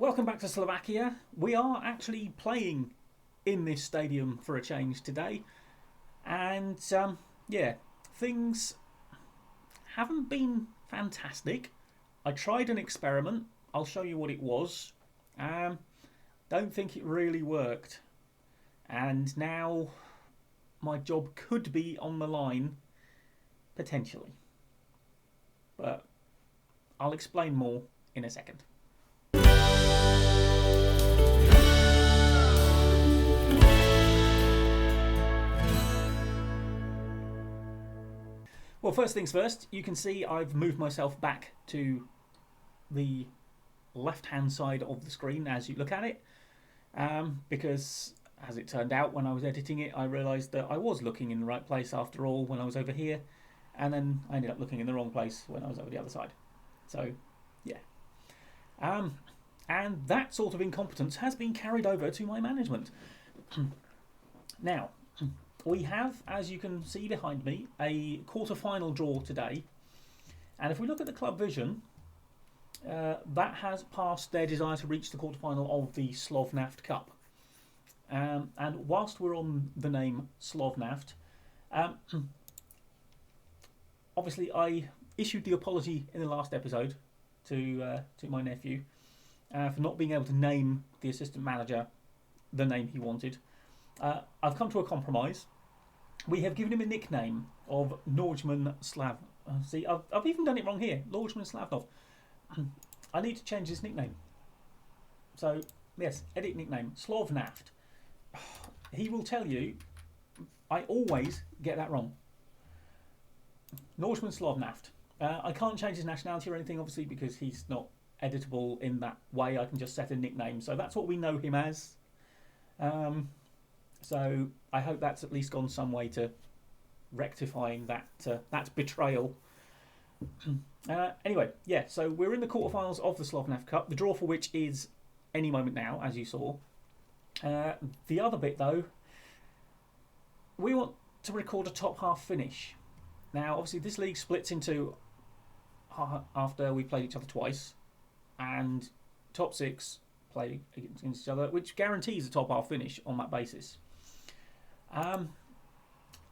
Welcome back to Slovakia. We are actually playing in this stadium for a change today. And yeah, things haven't been fantastic. I tried an experiment. I'll show you what it was. Don't think it really worked. And now my job could be on the line, potentially. But I'll explain more in a second. Well, first things first, you can see I've moved myself back to the left-hand side of the screen as you look at it, because as it turned out when I was editing it, I realised that I was looking in the right place after all when I was over here, and then I ended up looking in the wrong place when I was over the other side. So, yeah. And that sort of incompetence has been carried over to my management. Now, we have, as you can see behind me, a quarter-final draw today. And if we look at the club vision, that has passed their desire to reach the quarter-final of the Slovnaft Cup. And whilst we're on the name Slovnaft, obviously I issued the apology in the last episode to my nephew for not being able to name the assistant manager the name he wanted. I've come to a compromise. We have given him a nickname of Norgeman Slav. See, I've even done it wrong here. Norgeman Slavnov. I need to change his nickname. So, yes, edit nickname. Slovnaft. He will tell you I always get that wrong. Norgeman Slovnaft. I can't change his nationality or anything, obviously, because he's not editable in that way. I can just set a nickname. So that's what we know him as. So I hope that's at least gone some way to rectifying that betrayal. Anyway, yeah, so we're in the quarterfinals of the Slovnaft Cup, the draw for which is any moment now, as you saw. The other bit, though, we want to record a top half finish. Now, obviously, this league splits into after we played each other twice, and top six play against each other, which guarantees a top half finish on that basis.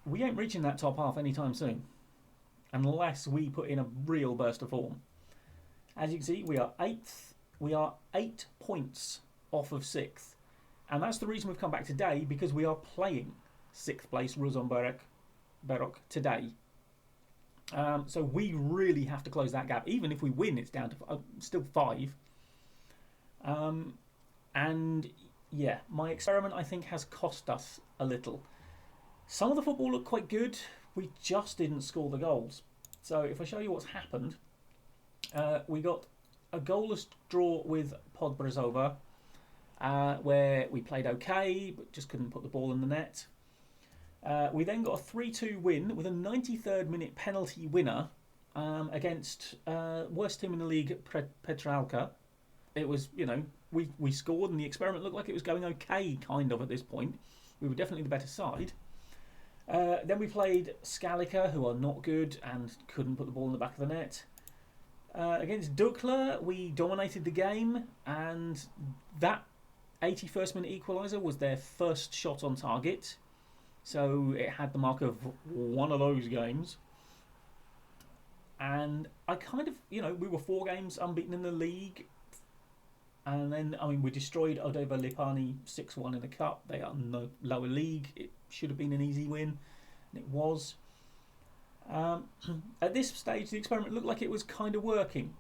We ain't reaching that top half anytime soon, unless we put in a real burst of form. As you can see, we are 8th. We are 8 points off of 6th. And that's the reason we've come back today, because we are playing 6th place Ruzomberok today. So we really have to close that gap. Even if we win, it's down to still 5. And yeah, my experiment, I think, has cost us a little. Some of the football looked quite good. We just didn't score the goals. So if I show you what's happened, we got a goalless draw with Podbrezova, where we played okay, but just couldn't put the ball in the net. We then got a 3-2 win with a 93rd minute penalty winner against worst team in the league, Petralka. It was, we scored and the experiment looked like it was going okay, kind of, at this point. We were definitely the better side. Then we played Scalica, who are not good and couldn't put the ball in the back of the net. Against Dukla, we dominated the game, and that 81st minute equaliser was their first shot on target. So it had the mark of one of those games. And I kind of, we were 4 games unbeaten in the league. And then, we destroyed Odeva Lipani 6-1 in the cup. They are in the lower league. It should have been an easy win, and it was. At this stage, the experiment looked like it was kind of working.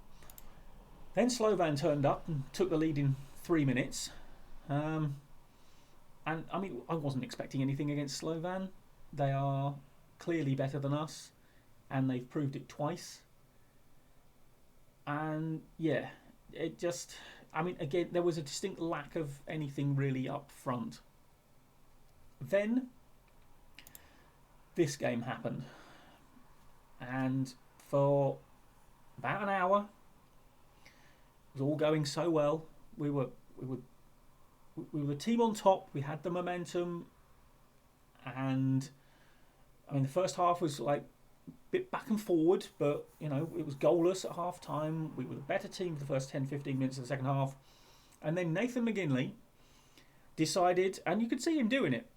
Then Slovan turned up and took the lead in 3 minutes. And, I wasn't expecting anything against Slovan. They are clearly better than us, and they've proved it twice. And, yeah, it just... again, there was a distinct lack of anything really up front. Then, this game happened. And for about an hour, it was all going so well. We were the team on top. We had the momentum. And, the first half was like bit back and forward, but it was goalless at half time. We were the better team for the first 10-15 minutes of the second half, And then Nathan McGinley decided, and you could see him doing it.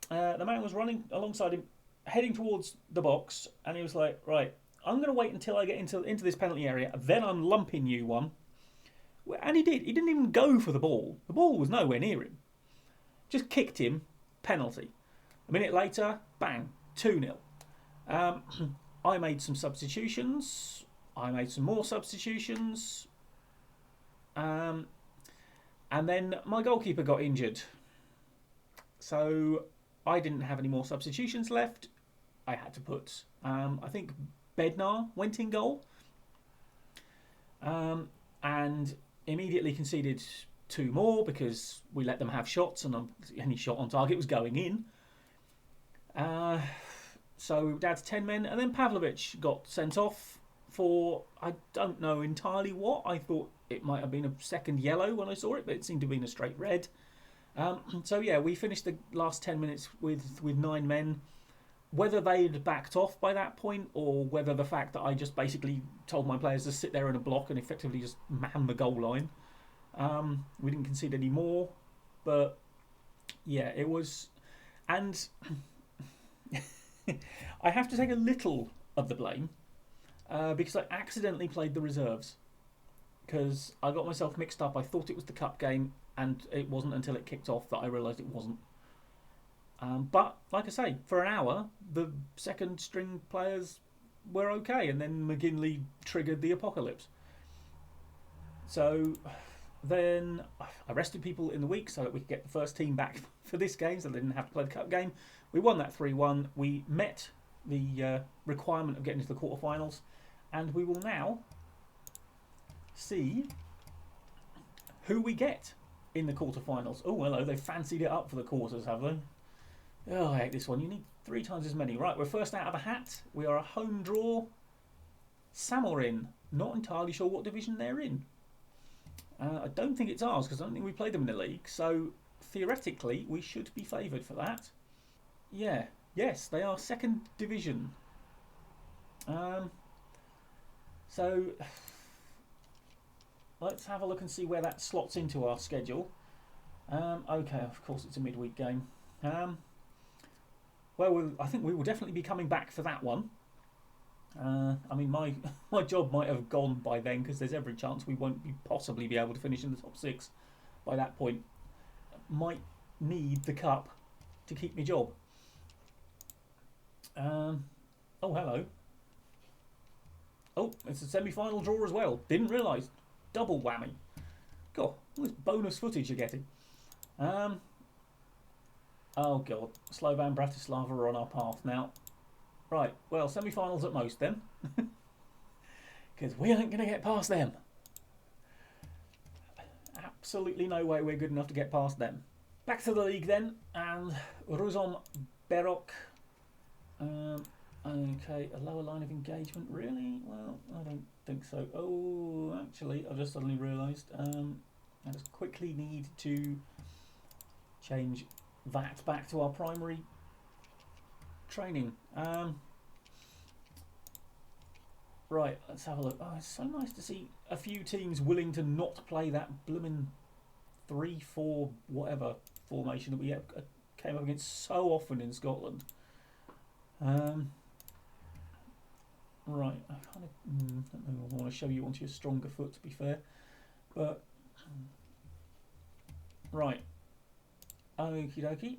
The man was running alongside him, heading towards the box, and he was like, right, I'm going to wait until I get into this penalty area, then I'm lumping you one. And he did. He didn't even go for the ball. The ball was nowhere near him. Just kicked him, penalty. A minute later, bang, 2-0. I made some substitutions. I made some more substitutions. And then my goalkeeper got injured. So I didn't have any more substitutions left. I had to put, I think Bednar went in goal. And immediately conceded 2 more because we let them have shots and any shot on target was going in. So down to 10 men, and then Pavlovic got sent off for, I don't know entirely what. I thought it might have been a second yellow when I saw it, but it seemed to have been a straight red. So yeah, we finished the last 10 minutes with 9 men. Whether they'd backed off by that point, or whether the fact that I just basically told my players to sit there in a block and effectively just man the goal line. We didn't concede any more, but yeah, it was. And I have to take a little of the blame because I accidentally played the reserves because I got myself mixed up. I thought it was the cup game, and it wasn't until it kicked off that I realised it wasn't. But like I say, for an hour, the second string players were okay, and then McGinley triggered the apocalypse. So then I rested people in the week so that we could get the first team back for this game, so they didn't have to play the cup game. We won that 3-1. We met the requirement of getting to the quarterfinals, and we will now see who we get in the quarterfinals. Oh, hello, they've fancied it up for the quarters, have they? Oh, I hate this one. You need 3 times as many. Right, we're first out of a hat. We are a home draw. Samorin. Not entirely sure what division they're in. I don't think it's ours because I don't think we played them in the league. So, theoretically, we should be favoured for that. Yeah. Yes, they are second division. So, let's have a look and see where that slots into our schedule. Okay, of course it's a midweek game. Well, I think we will definitely be coming back for that one. I mean, my job might have gone by then because there's every chance we won't possibly be able to finish in the top 6 by that point. Might need the cup to keep my job. Oh, hello. Oh, it's a semi-final draw as well. Didn't realise. Double whammy. God, all this bonus footage you're getting. Oh god, Slovan Bratislava are on our path now. Right, well, semi-finals at most then. Because we ain't going to get past them. Absolutely no way we're good enough to get past them. Back to the league then, and Ruzom Berok. Okay, a lower line of engagement, really? Well, I don't think so. Oh, actually, I've just suddenly realised. I just quickly need to change that back to our primary training. Right, let's have a look. Oh, it's so nice to see a few teams willing to not play that blooming 3-4 whatever formation that we came up against so often in Scotland. Right, I kind of don't know if I want to show you onto your stronger foot, to be fair, but right, okie dokie.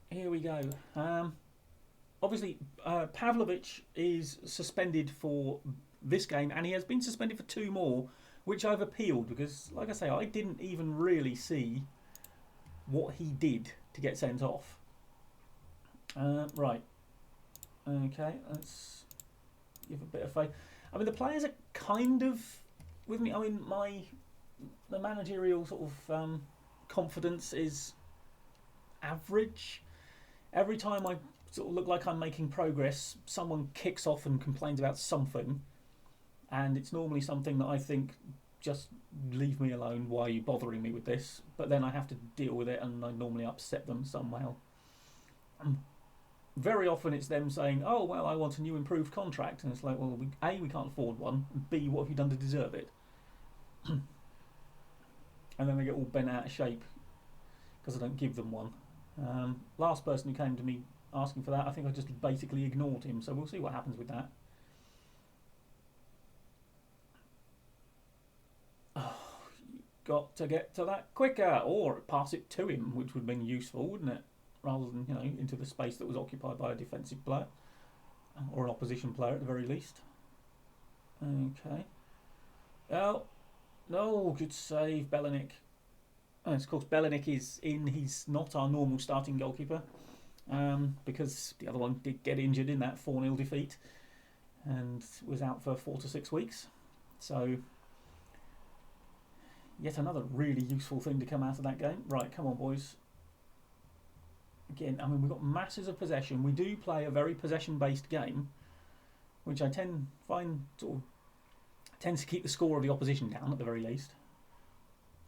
Here we go. Obviously, Pavlovic is suspended for this game, and he has been suspended for 2 more, which I've appealed because, like I say, I didn't even really see what he did to get sent off. Right. Okay, let's give a bit of faith. I mean, the players are kind of with me. I mean, the managerial sort of confidence is average. Every time I sort of look like I'm making progress, someone kicks off and complains about something, and it's normally something that I think, just leave me alone, why are you bothering me with this? But then I have to deal with it, and I normally upset them somehow. very often it's them saying, "Oh well, I want a new improved contract," and it's like, well, we can't afford one. And B, what have you done to deserve it? And then they get all bent out of shape because I don't give them one. Last person who came to me asking for that, I think I just basically ignored him. So we'll see what happens with that. Oh, got to get to that quicker, or pass it to him, which would have been useful, wouldn't it? Rather than, into the space that was occupied by a defensive player or an opposition player at the very least. Okay. Oh, no, good save, Bellinick. And of course, Bellinick is in. He's not our normal starting goalkeeper because the other one did get injured in that 4-0 defeat and was out for 4 to 6 weeks. So, yet another really useful thing to come out of that game. Right, come on, boys. Again, I mean, we've got masses of possession. We do play a very possession-based game, which I find tends to keep the score of the opposition down at the very least.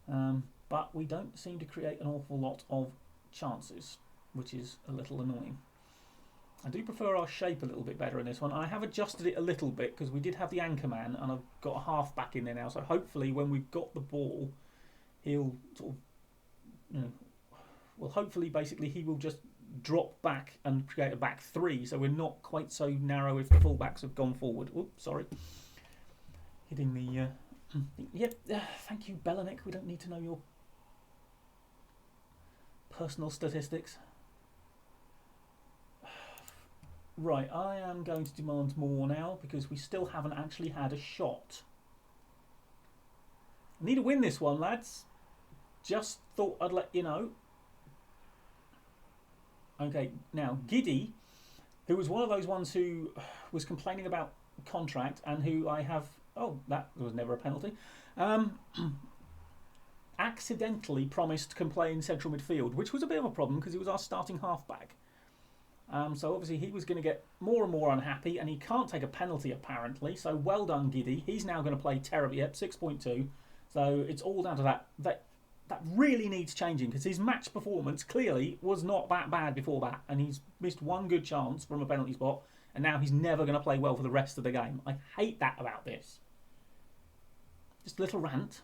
But we don't seem to create an awful lot of chances, which is a little annoying. I do prefer our shape a little bit better in this one. I have adjusted it a little bit because we did have the anchor man, and I've got a half back in there now. So hopefully, when we've got the ball, he'll hopefully, basically, he will just drop back and create a back three, so we're not quite so narrow if the fullbacks have gone forward. Oops, sorry. Hitting the... Yep, thank you, Bellinick. We don't need to know your personal statistics. Right, I am going to demand more now because we still haven't actually had a shot. I need to win this one, lads. Just thought I'd let you know. Okay, now Giddy, who was one of those ones who was complaining about contract and who I have... Oh, that was never a penalty. Accidentally promised to play in central midfield, which was a bit of a problem because he was our starting halfback. So obviously he was going to get more and more unhappy, and he can't take a penalty apparently. So well done, Giddy. He's now going to play terribly. Yep, 6.2. So it's all down to that. That really needs changing because his match performance clearly was not that bad before that, and he's missed one good chance from a penalty spot, and now he's never going to play well for the rest of the game. I hate that about this. Just a little rant.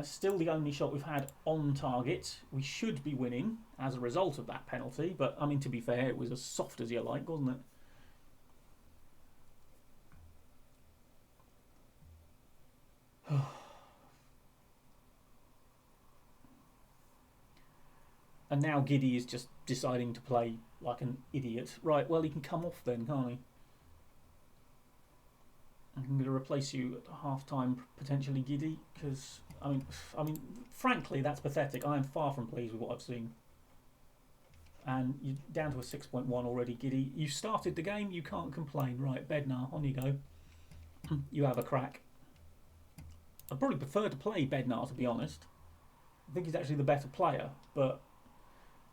Still the only shot we've had on target. We should be winning as a result of that penalty, but I mean, to be fair, it was as soft as you like, wasn't it? And now Giddy is just deciding to play like an idiot. Right, well, he can come off then, can't he? I'm going to replace you at half-time, potentially, Giddy, because, I mean, frankly, that's pathetic. I am far from pleased with what I've seen. And you're down to a 6.1 already, Giddy. You started the game, you can't complain. Right, Bednar, on you go. You have a crack. I'd probably prefer to play Bednar, to be honest. I think he's actually the better player, but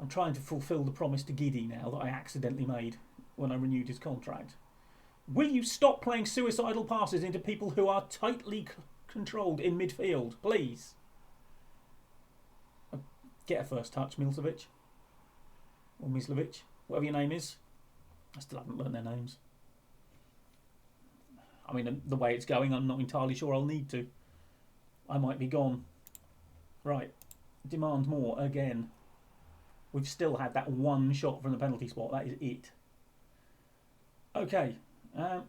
I'm trying to fulfil the promise to Giddy now that I accidentally made when I renewed his contract. Will you stop playing suicidal passes into people who are tightly controlled in midfield, please? Get a first touch, Milcevic. Or Mislovic, whatever your name is. I still haven't learned their names. I mean, the way it's going, I'm not entirely sure I'll need to. I might be gone. Right. Demand more again. We've still had that one shot from the penalty spot. That is it. Okay. I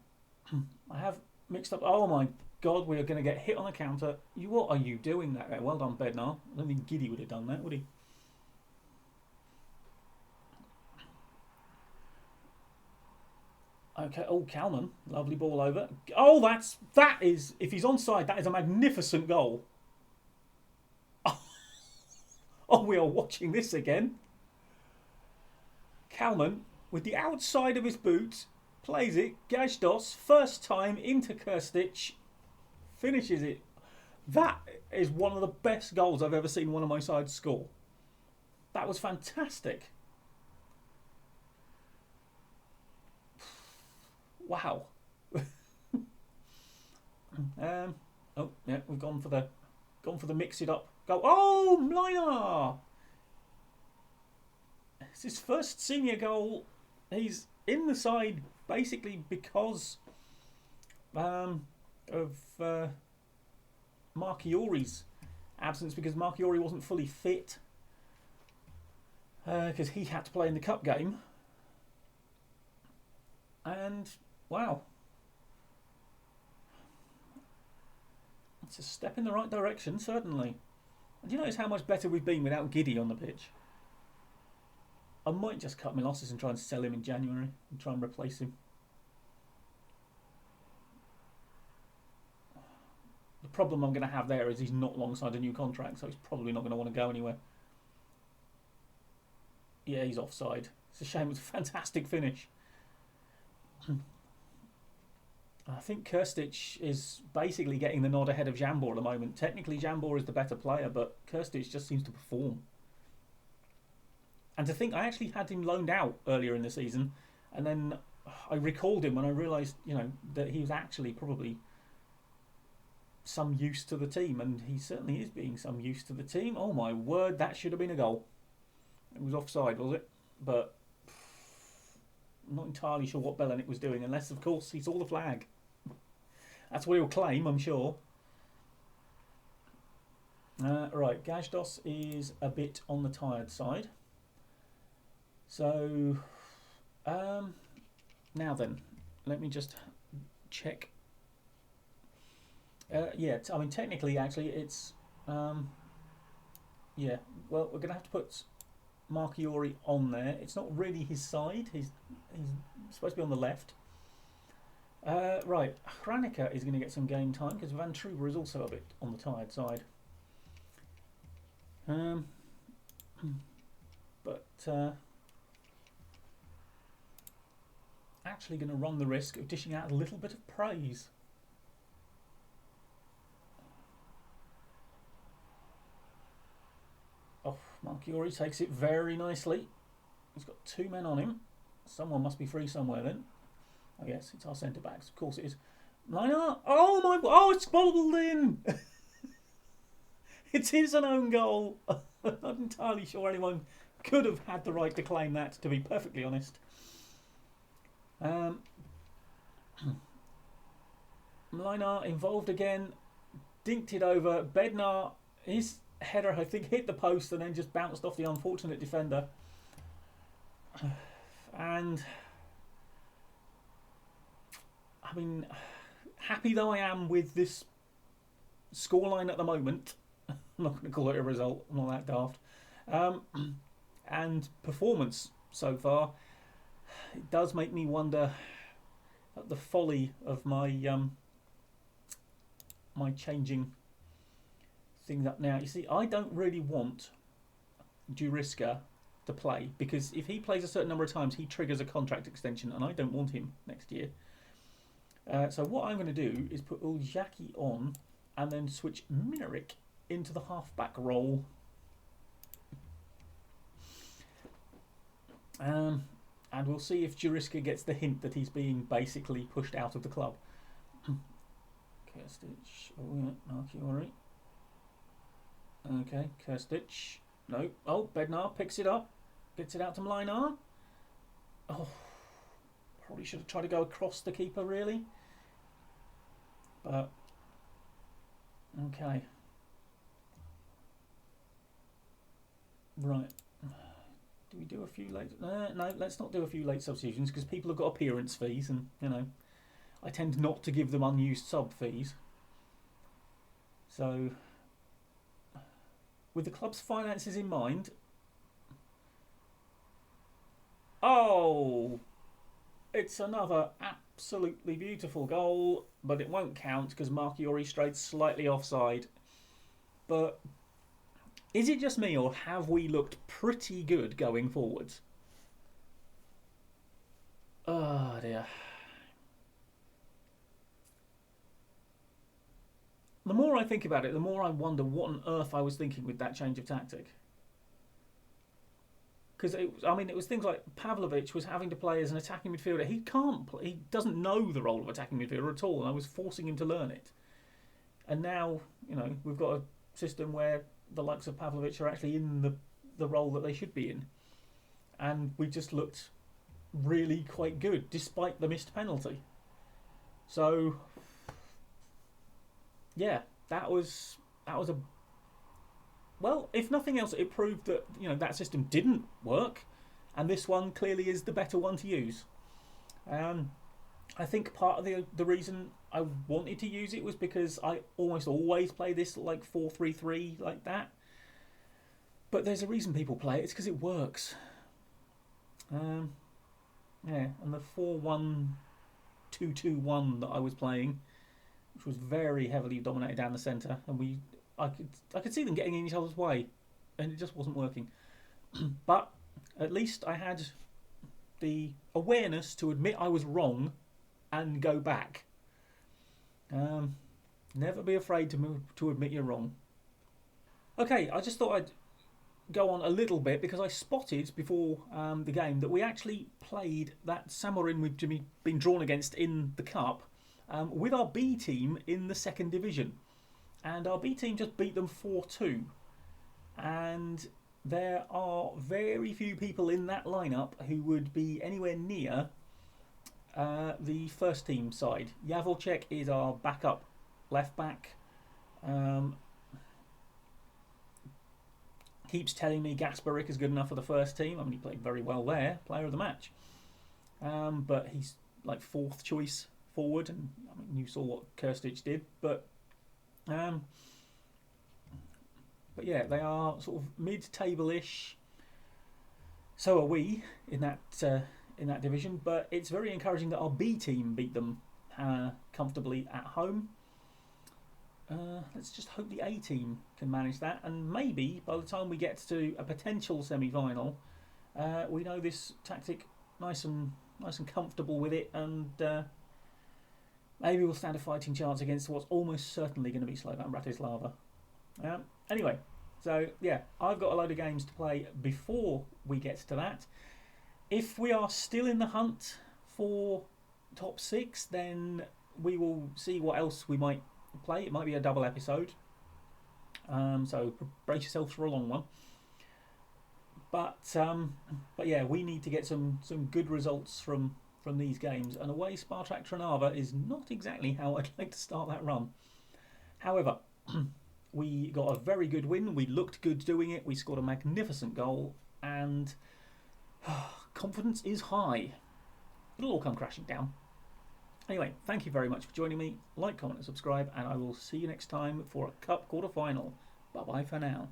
have mixed up. Oh my God, we are going to get hit on a counter. What are you doing that way? Well done, Bednar. I don't think Giddy would have done that, would he? Okay. Oh, Kalman, lovely ball over. Oh, that is. If he's onside, that is a magnificent goal. Oh, we are watching this again. Kalman, with the outside of his boot, plays it. Gajdos, first time into Kirstic, finishes it. That is one of the best goals I've ever seen one of my sides score. That was fantastic. Wow. Oh yeah, we've gone for the mix it up. Go. Oh, Mlinar. It's his first senior goal. He's in the side basically because of Marchiori's absence, because Marchiori wasn't fully fit because he had to play in the cup game. And wow, it's a step in the right direction, certainly. And do you notice how much better we've been without Giddy on the pitch? I might just cut my losses and try and sell him in January and try and replace him. The problem I'm going to have there is he's not alongside a new contract, so he's probably not going to want to go anywhere. Yeah, he's offside. It's a shame. It was a fantastic finish. I think Kirstic is basically getting the nod ahead of Jambor at the moment. Technically, Jambor is the better player, but Kirstic just seems to perform. And to think, I actually had him loaned out earlier in the season, and then I recalled him when I realised, that he was actually probably some use to the team, and he certainly is being some use to the team. Oh my word, that should have been a goal. It was offside, was it? But I'm not entirely sure what Belenik was doing, unless, of course, he saw the flag. That's what he'll claim, I'm sure. Right, Gajdos is a bit on the tired side. So, now then, let me just check. Yeah, I mean, technically, actually, it's... yeah, well, we're going to have to put Marchiori on there. It's not really his side. He's supposed to be on the left. Right, Hranica is going to get some game time because Van Truber is also a bit on the tired side. But actually going to run the risk of dishing out a little bit of praise. Oh, Marchiori takes it very nicely. He's got two men on him. Someone must be free somewhere then. Oh yes, it's our centre backs. Of course it is. Liner. Oh my! Oh, it's bobbled in. It is an own goal. I'm not entirely sure anyone could have had the right to claim that, to be perfectly honest. Mlinar involved again. Dinked it over. Bednar, his header, I think, hit the post and then just bounced off the unfortunate defender. And I mean, happy though I am with this scoreline at the moment, I'm not going to call it a result, I'm not that daft, and performance so far, it does make me wonder at the folly of my my changing things up now. You see, I don't really want Juriska to play, because if he plays a certain number of times, he triggers a contract extension, and I don't want him next year. So what I'm going to do is put Uljaki on and then switch Minarik into the halfback role. And we'll see if Juriska gets the hint that he's being basically pushed out of the club. Kirstic. Oh, yeah, Marchiori. Okay, Kirstic. No. Oh, Bednar picks it up. Gets it out to Mlinar. Oh, probably should have tried to go across the keeper, really. But, okay. Right. Do we do a few late... no, let's not do a few late substitutions, because people have got appearance fees, and, I tend not to give them unused sub fees. So, with the club's finances in mind... Oh! It's another absolutely beautiful goal, but it won't count because Marchiori strayed slightly offside. But is it just me, or have we looked pretty good going forwards? Oh dear. The more I think about it, the more I wonder what on earth I was thinking with that change of tactic. Because it was things like Pavlovic was having to play as an attacking midfielder. He can't play. He doesn't know the role of attacking midfielder at all, and I was forcing him to learn it. And now, we've got a system where the likes of Pavlovic are actually in the role that they should be in. and we just looked really quite good despite the missed penalty. So yeah, that was a well, if nothing else, it proved that that system didn't work, and this one clearly is the better one to use. I think part of the reason I wanted to use it was because I almost always play this like 4-3-3 like that. But there's a reason people play it. It's because it works. Yeah, and the 4-1-2-2-1 that I was playing, which was very heavily dominated down the centre, and I could see them getting in each other's way, and it just wasn't working. But at least I had the awareness to admit I was wrong and go back. Never be afraid to admit you're wrong. Okay, I just thought I'd go on a little bit because I spotted before the game that we actually played that Samorin we've been drawn against in the Cup with our B team in the second division. And our B team just beat them 4-2. And there are very few people in that lineup who would be anywhere near the first team side. Javorcek is our backup left back. Keeps telling me Gasparic is good enough for the first team. I mean, he played very well there, player of the match. But he's like fourth choice forward, and I mean, you saw what Kirstic did. But yeah, they are sort of mid-table-ish. So are we in that division. But it's very encouraging that our B team beat them comfortably at home. Let's just hope the A team can manage that, and maybe by the time we get to a potential semi-final, we know this tactic nice and comfortable with it, and maybe we'll stand a fighting chance against what's almost certainly going to be Slovan Bratislava. Anyway, so yeah, I've got a load of games to play before we get to that. If we are still in the hunt for top 6, then we will see what else we might play. It might be a double episode, so brace yourself for a long one. But yeah, we need to get some good results from these games, and away Spartak Trnava is not exactly how I'd like to start that run. However, we got a very good win. We looked good doing it. We scored a magnificent goal, and confidence is high. It'll all come crashing down. Anyway, thank you very much for joining me. Like, comment and subscribe, and I will see you next time for a Cup quarter-final. Bye-bye for now.